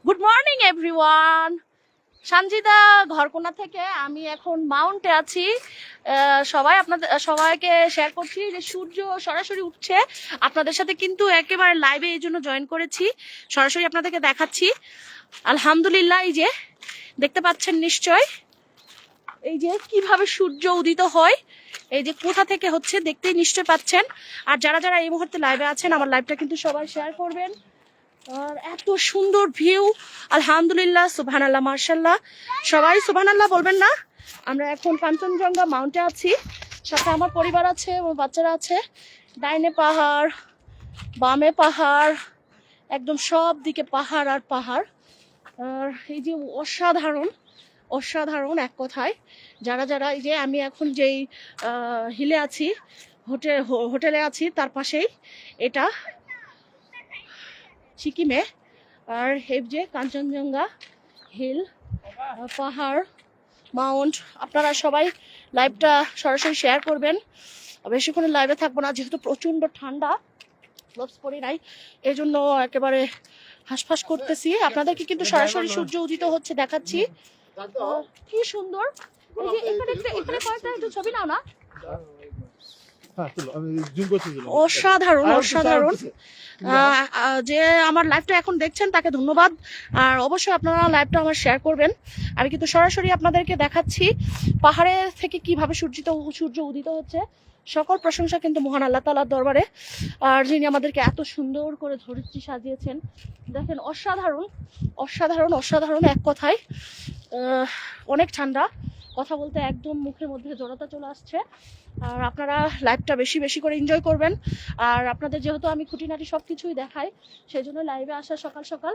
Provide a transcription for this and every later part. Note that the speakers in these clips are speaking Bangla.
Good morning everyone. সানজিদা ঘরকোনা থেকে আমি এখন মাউন্টে আছি। সবাইকে শেয়ার করছি যে সূর্য সরাসরি উঠছে আপনাদের সাথে, কিন্তু একেবারে লাইভে এই জন্য জয়েন করেছি, সরাসরি আপনাদেরকে দেখাচ্ছি। আলহামদুলিল্লাহ, এই যে দেখতে পাচ্ছেন নিশ্চয়, এই যে কিভাবে সূর্য উদিত হয়, এই যে কোথা থেকে হচ্ছে দেখতেই নিশ্চয় পাচ্ছেন। আর যারা যারা এই মুহূর্তে লাইভে আছেন, আমার লাইভটা কিন্তু সবাই শেয়ার করবেন। আর এত সুন্দর ভিউ, আলহামদুলিল্লাহ, সুবহানাল্লাহ, মাশাআল্লাহ। সবাই সুবহানাল্লাহ বলবেন না? আমরা এখন কাঞ্চনজঙ্ঘা মাউন্টে আছি, সাথে আমার পরিবার আছে, আমার বাচ্চারা আছে। ডাইনে পাহাড়, বামে পাহাড়, একদম সব দিকে পাহাড় আর পাহাড়। আর এই যে অসাধারণ অসাধারণ এক কথায়। যারা যারা এই যে আমি এখন যেই হিলে আছি, হোটেলে আছি, তার পাশেই এটা সিকিমে। আর এই যে কাঞ্চনজঙ্ঘা হিল, পাহাড়, মাউন্ট। আপনারা সবাই লাইভটা সরাসরি শেয়ার করবেন। বেশিক্ষণ লাইভে থাকবো না, যেহেতু প্রচন্ড ঠান্ডা, গ্লোভস পরি নাই, এই জন্য একেবারে হাঁসফাঁস করতেছি। আপনাদেরকে কিন্তু সরাসরি সূর্য উদিত হচ্ছে দেখাচ্ছি। কি সুন্দর! এই যে এখানে কয়েকটা একটু ছবি নাও না। অসাধারণ অসাধারণ। যে আমার লাইভটা এখন দেখছেন তাকে ধন্যবাদ। আর অবশ্যই আপনারা লাইভটা আমার শেয়ার করবেন। আমি কিন্তু সরাসরি আপনাদেরকে দেখাচ্ছি পাহাড়ে থেকে কিভাবে সূর্য উদিত হচ্ছে। সকল প্রশংসা কিন্তু মহান আল্লাহ তাআলার দরবারে, আর যিনি আমাদেরকে এত সুন্দর করে ধরিত্রী সাজিয়েছেন। দেখেন, অসাধারণ অসাধারণ অসাধারণ এক কথায়। অনেক ঠান্ডা, কথা বলতে একদম মুখের মধ্যে জড়তা চলে আসছে। আর আপনারা লাইভটা বেশি বেশি করে এনজয় করবেন। আর আপনাদের যেহেতু আমি খুঁটিনাটি সব কিছুই দেখাই, সেই জন্য লাইভে আসা সকাল সকাল।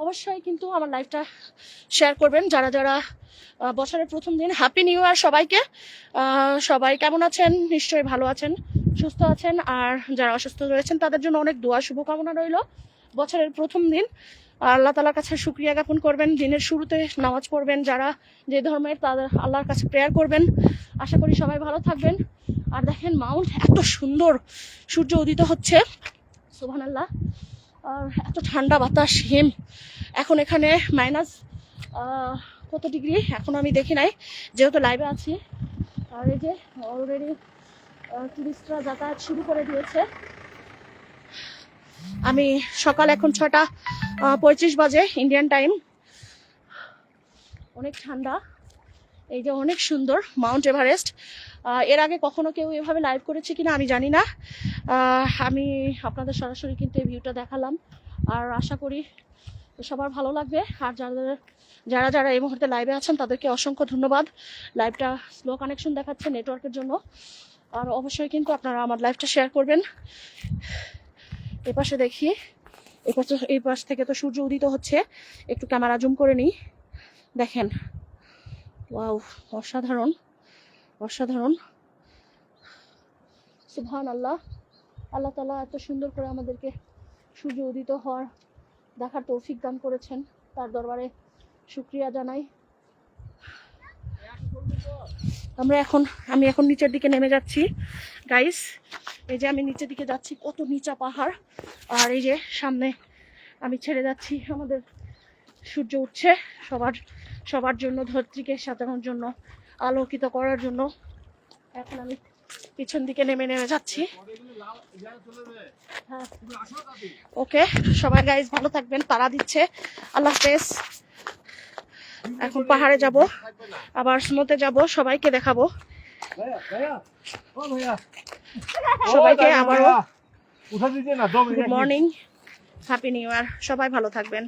অবশ্যই কিন্তু আমার লাইভটা শেয়ার করবেন। যারা যারা বছরের প্রথম দিন, হ্যাপি নিউ ইয়ার সবাইকে। সবাই কেমন আছেন? নিশ্চয়ই ভালো আছেন, সুস্থ আছেন। আর যারা অসুস্থ রয়েছেন তাদের জন্য অনেক দোয়া শুভকামনা রইল। বছরের প্রথম দিন আল্লাহ তাআলার কাছে শুকরিয়া জ্ঞাপন করবেন। দিনের শুরুতে নামাজ পড়বেন, যারা যে ধর্মের, তাদের আল্লাহর কাছে প্রেয়ার করবেন। আশা করি সবাই ভালো থাকবেন। আর দেখেন, মাউন্ট এত সুন্দর সূর্য উদিত হচ্ছে, সুবহানাল্লাহ। আর এত ঠান্ডা বাতাস, হিম। এখন এখানে মাইনাস কত ডিগ্রি এখন আমি দেখি নাই, যেহেতু লাইভে আছি। আর এই যে অলরেডি টুরিস্টরা যাতায়াত শুরু করে দিয়েছে। আমি সকাল এখন 6:35 বাজে ইন্ডিয়ান টাইম। অনেক ঠান্ডা, এই যে অনেক সুন্দর মাউন্ট এভারেস্ট। এর আগে কখনো কেউ এভাবে লাইভ করেছে কিনা আমি জানি না। আমি আপনাদের সরাসরি কিন্তু এই ভিউটা দেখালাম, আর আশা করি সবার ভালো লাগবে। আর যারা যারা এই মুহূর্তে লাইভে আছেন তাদেরকে অসংখ্য ধন্যবাদ। লাইভটা স্লো কানেকশন দেখাচ্ছে নেটওয়ার্কের জন্য। আর অবশ্যই কিন্তু আপনারা আমার লাইভটা শেয়ার করবেন। এপাশে দেখি, এই পাশ থেকে তো সূর্য উদিত হচ্ছে, একটু ক্যামেরা জুম করে নিই। দেখেন, ওয়াও, অসাধারণ অসাধারণ। সুবহানাল্লাহ, আল্লাহ তাআলা এত সুন্দর করে আমাদেরকে সূর্য উদিত হওয়ার দেখার তৌফিক দান করেছেন, তার দরবারে শুকরিয়া জানাই। আমি এখন নিচের দিকে নেমে যাচ্ছি গাইস। এই যে আমি নিচের দিকে যাচ্ছি, কত নিচা পাহাড়। আর এই যে সামনে আমি ছেড়ে যাচ্ছি, আমাদের সূর্য উঠছে সবার জন্য, ধরিত্রীকে সাজানোর জন্য, আলোকিত করার জন্য। এখন আমি পিছন দিকে নেমে যাচ্ছি। হ্যাঁ, ওকে সবাই গাইস ভালো থাকবেন। তারা দিচ্ছে, আল্লাহ হাফেজ। এখন পাহাড়ে যাব, আবার স্নোতে যাব, সবাইকে দেখাবো। সবাইকে আবারও good morning, happy new year. সবাই ভালো থাকবেন।